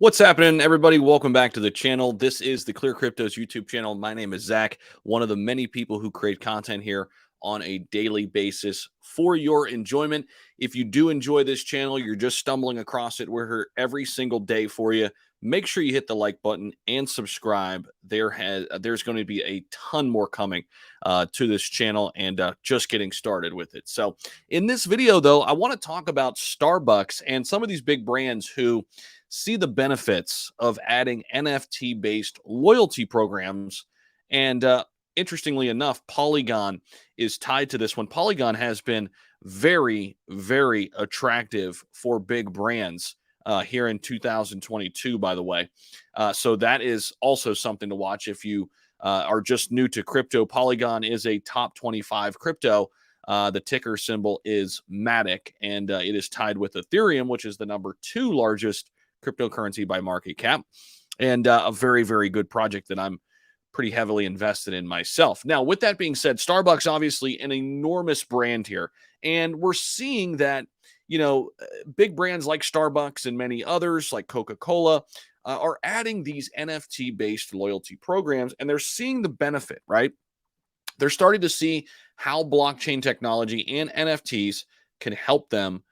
What's happening, everybody? Welcome back to the channel. This is the ClearCryptos YouTube channel. My name is Zach, one of the many people who create content here on a daily basis for your enjoyment. If you do enjoy this channel, you're just stumbling across it. We're here every single day for you. Make sure you hit the like button and subscribe. There's going to be a ton more coming to this channel and just getting started with it. So in this video, though, I want to talk about Starbucks and some of these big brands who see the benefits of adding NFT-based loyalty programs. And interestingly enough, Polygon is tied to this one. Polygon has been very, very attractive for big brands here in 2022, by the way. So that is also something to watch if you are just new to crypto. Polygon is a top 25 crypto. The ticker symbol is MATIC, and it is tied with Ethereum, which is the #2 largest cryptocurrency by market cap, and a very, very good project that I'm pretty heavily invested in myself. Now, with that being said, Starbucks, obviously an enormous brand here, and we're seeing that, big brands like Starbucks and many others like Coca-Cola are adding these NFT-based loyalty programs, and they're seeing the benefit, right? They're starting to see how blockchain technology and NFTs can help them,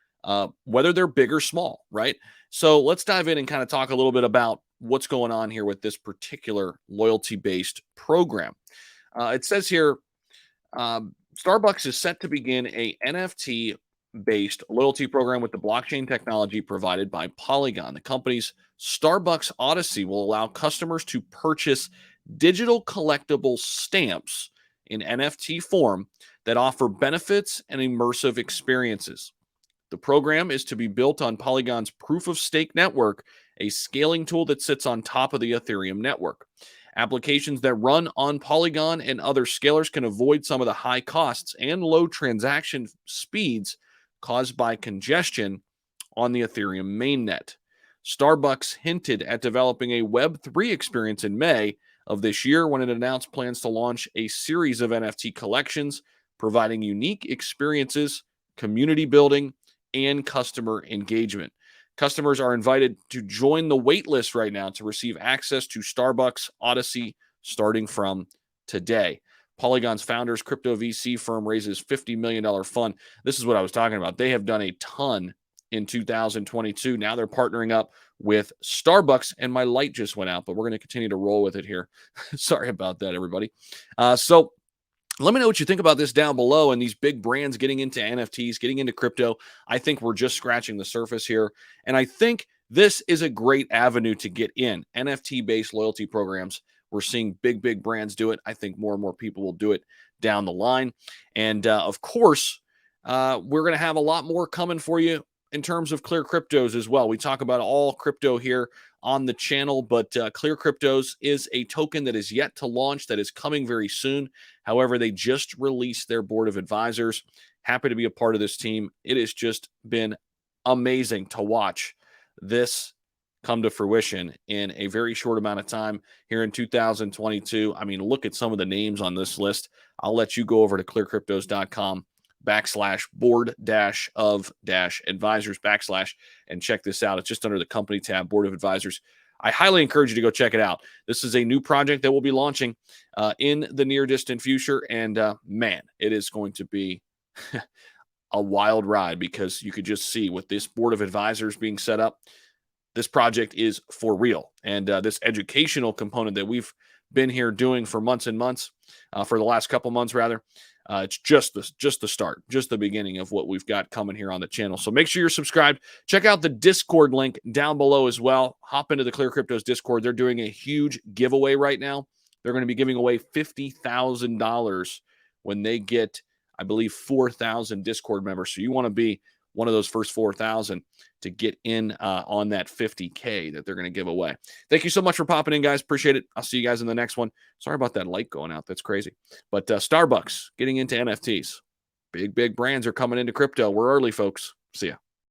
whether they're big or small, right? So let's dive in and kind of talk a little bit about what's going on here with this particular loyalty-based program. It says here, Starbucks is set to begin a NFT-based loyalty program with the blockchain technology provided by Polygon. The company's Starbucks Odyssey will allow customers to purchase digital collectible stamps in NFT form that offer benefits and immersive experiences. The program is to be built on Polygon's proof of stake network, a scaling tool that sits on top of the Ethereum network. Applications that run on Polygon and other scalers can avoid some of the high costs and low transaction speeds caused by congestion on the Ethereum mainnet. Starbucks hinted at developing a Web3 experience in May of this year when it announced plans to launch a series of NFT collections, providing unique experiences, community building, and customer engagement. Customers are invited to join the waitlist right now to receive access to Starbucks Odyssey starting from today. Polygon's founders, crypto VC firm, raises $50 million fund. This is what I was talking about. They have done a ton in 2022. Now they're partnering up with Starbucks, and my light just went out, but we're going to continue to roll with it here. Sorry about that, everybody. So let me know what you think about this down below and these big brands getting into NFTs, getting into crypto. I think we're just scratching the surface here. And I think this is a great avenue to get in. NFT-based loyalty programs. We're seeing big brands do it. I think more and more people will do it down the line. And of course, we're going to have a lot more coming for you in terms of ClearCryptos as well. We talk about all crypto here on the channel, but ClearCryptos is a token that is yet to launch, that is coming very soon. However, they just released their board of advisors. Happy to be a part of this team. It has just been amazing to watch this come to fruition in a very short amount of time here in 2022. I mean, look at some of the names on this list. I'll let you go over to clearcryptos.com/board-of-advisors and check this out. It's just under the company tab, board of advisors. I highly encourage you to go check it out. This is a new project that we'll be launching in the near distant future. And man, it is going to be a wild ride, because you could just see with this board of advisors being set up, this project is for real. And this educational component that we've been here doing for months and months, for the last couple months rather, it's just the start, just the beginning of what we've got coming here on the channel. So make sure you're subscribed. Check out the Discord link down below as well. Hop into the ClearCryptos Discord. They're doing a huge giveaway right now. They're going to be giving away $50,000 when they get, I believe, 4,000 Discord members. So you want to be one of those first 4,000 to get in on that 50K that they're going to give away. Thank you so much for popping in, guys. Appreciate it. I'll see you guys in the next one. Sorry about that light going out. That's crazy. But Starbucks getting into NFTs. Big brands are coming into crypto. We're early, folks. See ya.